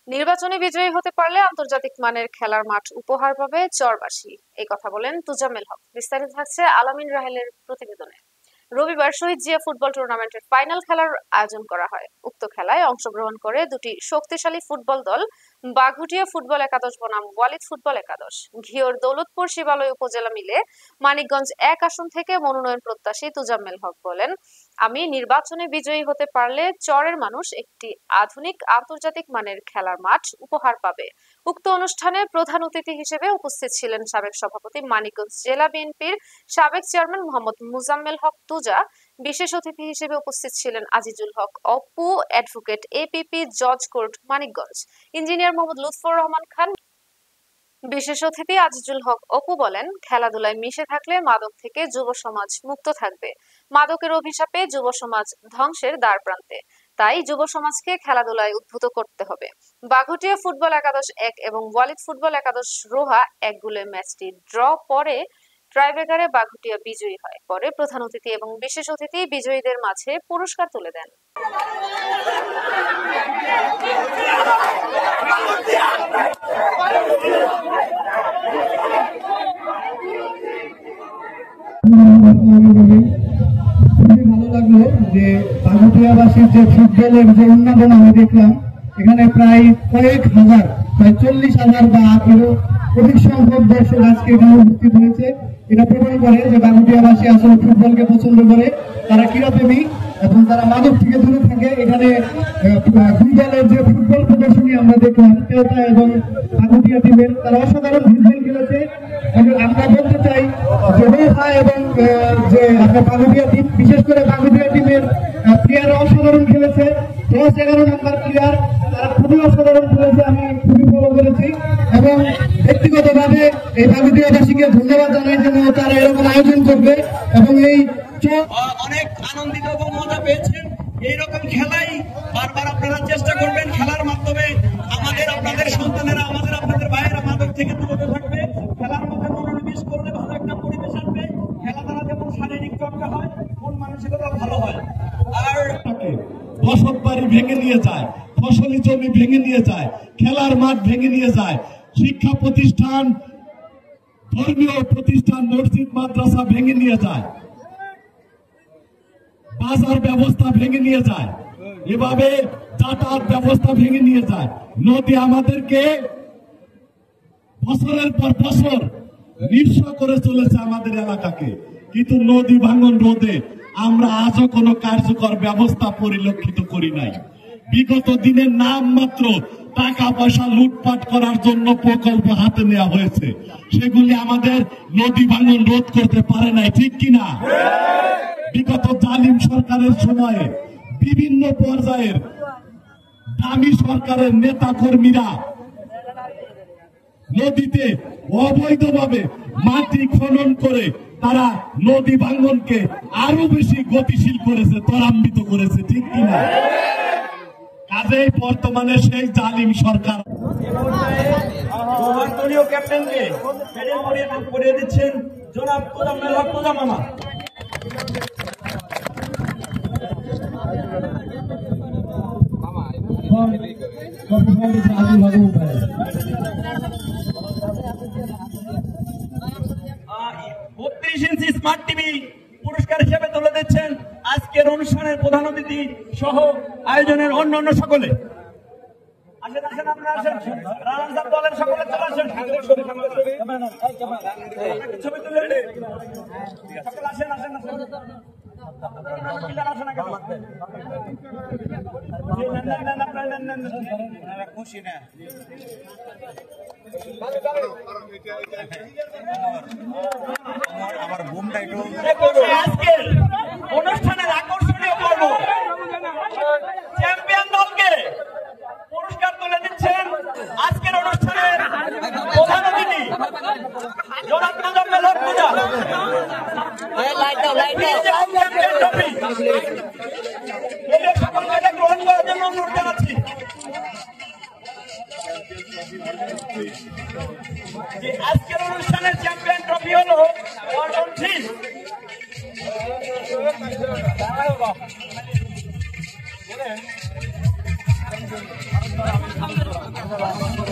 নির্বাচনে বিজয়ী হতে পারলে আন্তর্জাতিক মানের খেলার মাঠ উপহার পাবে চরবাসী। এই কথা বলেন তুজাম্মেল হক। বিস্তারিত থাকছে আলামিন রাহেলের প্রতিবেদনে। রবিবার শহীদ জিয়া ফুটবল টুর্নামেন্টের ফাইনাল খেলার আয়োজন করা হয়। উক্ত খেলায় অংশগ্রহণ করে দুটি শক্তিশালী ফুটবল দল বাঘুটিয়া ফুটবল একাদশ বনাম ওয়ালিদ ফুটবল একাদশ। ঘিওর দৌলতপুর শিবালয় উপজেলা মিলে মানিকগঞ্জ 1 আসন থেকে মনোনয়ন প্রত্যাশী তুজাম্মেল হক বলেন, আমি নির্বাচনে বিজয়ী হতে পারলে চরের মানুষ একটি আধুনিক আন্তর্জাতিক মানের খেলার মাঠ উপহার পাবে। উক্ত অনুষ্ঠানে প্রধান অতিথি হিসেবে উপস্থিত ছিলেন সাবেক সভাপতি মানিকগঞ্জ জেলা বিএনপির সাবেক চেয়ারম্যান মোহাম্মদ মুজাম্মেল হক তুজা। বিশেষ অতিথি হিসেবে উপস্থিত ছিলেন আজিজুল হক অপু, অ্যাডভোকেট এপিপি জজ কোর্ট মানিকগঞ্জ, ইঞ্জিনিয়ার মোহাম্মদ লুৎফর রহমান খান। বিশেষ অতিথি আজিজুল হক অপু বলেন, খেলাধুলায় মিশে থাকলে মাদক থেকে যুব সমাজ মুক্ত থাকবে। মাদকের অভিশাপে যুব সমাজ ধ্বংসের দ্বার প্রান্তে, তাই যুব সমাজকে খেলাধুলায় উদ্বুদ্ধ করতে হবে। বাঘুটিয়া ফুটবল একাদশ 1 এবং ওয়ালিদ ফুটবল একাদশ রোহা 1 গোলে ম্যাচটি ড্র পরে ট্রাইব্রেকারে বাঘুটিয়া বিজয়ী হয়। পরে প্রধান অতিথি এবং বিশেষ অতিথি বিজয়ীদের মাঝে পুরস্কার তুলে দেন। খুবই ভালো লাগলো যে বাঘুটিয়াবাসীর যে ফুটবলের যে উন্নয়ন আমি দেখলাম, এখানে প্রায় কয়েক হাজার, প্রায় 40,000 বা এরও অধিক সংখ্যক দর্শক আজকে এখানে উপস্থিত হয়েছে। এটা প্রমাণ করে যে বাঘুটিয়াবাসী আসলে ফুটবলকে পছন্দ করে, তারা ক্রীড়াপ্রেমী এবং তারা মাদক থেকে দূরে থাকে। এখানে দুই দলের যে ফুটবল প্রদর্শনী আমরা দেখলাম, তেওতা এবং বাঘুটিয়া টিমের, তারা অসাধারণ ফুটবল খেলেছে। আমরা বলতে চাই যে রোহা এবং যে আপনার বাঘুটিয়া টিম, বিশেষ করে বাঘুটিয়া টিমের প্লেয়ার অসাধারণ খেলেছে। 10-11 নম্বর প্লেয়ার, তারা খুবই অসাধারণ খেলেছে, আমি খুবই ফলো করেছি এবং ব্যক্তিগতভাবে এই বাঘুটিয়াবাসীকে ধন্যবাদ জানাই যেন তারা এরকম আয়োজন করবে এবং এই অনেক আনন্দিত এবং মজা পেয়েছেন। এইরকম খেলাই বারবার আপনারা চেষ্টা করবেন, খেলার মাধ্যমে আপনাদের সন্তানেরা, আপনাদের ভাইয়েরা মাদক থেকে দূরে থাকবে। খেলার মধ্যে মনোনিবেশ করলে ভালো একটা পরিবেশ আসবে। খেলা দ্বারা যেমন শারীরিক চর্চা হয়, মন মানসিকতা ভালো হয়। আর বসত বাড়ি ভেঙে নিয়ে যায়, ফসলি জমি ভেঙে নিয়ে যায়, খেলার মাঠ ভেঙে নিয়ে যায়, শিক্ষা প্রতিষ্ঠান, ধর্মীয় প্রতিষ্ঠান, মসজিদ মাদ্রাসা ভেঙে নিয়ে যায়, বাজার ব্যবস্থা ভেঙে নিয়ে যায়, এভাবে যাতায়াত ব্যবস্থা ভেঙে নিয়ে যায়। নদী আমাদেরকে বছরের পর বছর নিঃস্ব করে চলেছে আমাদের এলাকাকে, কিন্তু নদী ভাঙন রোধে আমরা আজও কোনো কার্যকর ব্যবস্থা পরিলক্ষিত করি নাই। বিগত দিনের নাম মাত্র টাকা পয়সা লুটপাট করার জন্য প্রকল্প হাতে নেওয়া হয়েছে, সেগুলি আমাদের নদী ভাঙন রোধ করতে পারে নাই, ঠিক কিনা? বিগত জালিম সরকারের সময়ে বিভিন্ন পর্যায়ের দামি সরকারের নেতা কর্মীরা নদীতে অবৈধভাবে মাটি খনন করে তারা নদী ভাঙনকে আরো বেশি গতিশীল করেছে, ত্বরান্বিত করেছে, ঠিক কিনা? কাজেই বর্তমানে সেই জালিম সরকার দলীয় ক্যাপ্টেনকে পরিয়ে দিচ্ছেন জনাব তুজাম্মেল হক তুজা মামা। স্মার্ট টিভি পুরস্কার হিসেবে তুলে দিচ্ছেন আজকের অনুষ্ঠানের প্রধান অতিথি সহ আয়োজনের অন্যান্য সকলে। আসেন আসেন, আপনারা আসেন, রানার সাহেব দলের সকলে চলে আসেন, ছবি তুলে সকলে আসেন আসেন আসেন। খুশি না আমার ঘুমটা একটু আজকের অনুষ্ঠানের আকর্ষণীয় পর্ব চ্যাম্পিয়ন দলকে পুরস্কার তুলে দিচ্ছেন আজকের অনুষ্ঠানের প্রধান অতিথি জনাব তুজাম্মেল হক তুজা। সকলকে গ্রহণ করার জন্য অনুরোধ জানাচ্ছি। আজকের অনুষ্ঠানের চ্যাম্পিয়ন ট্রফি হলো ওয়ার্ল্ড 3। ধন্যবাদ।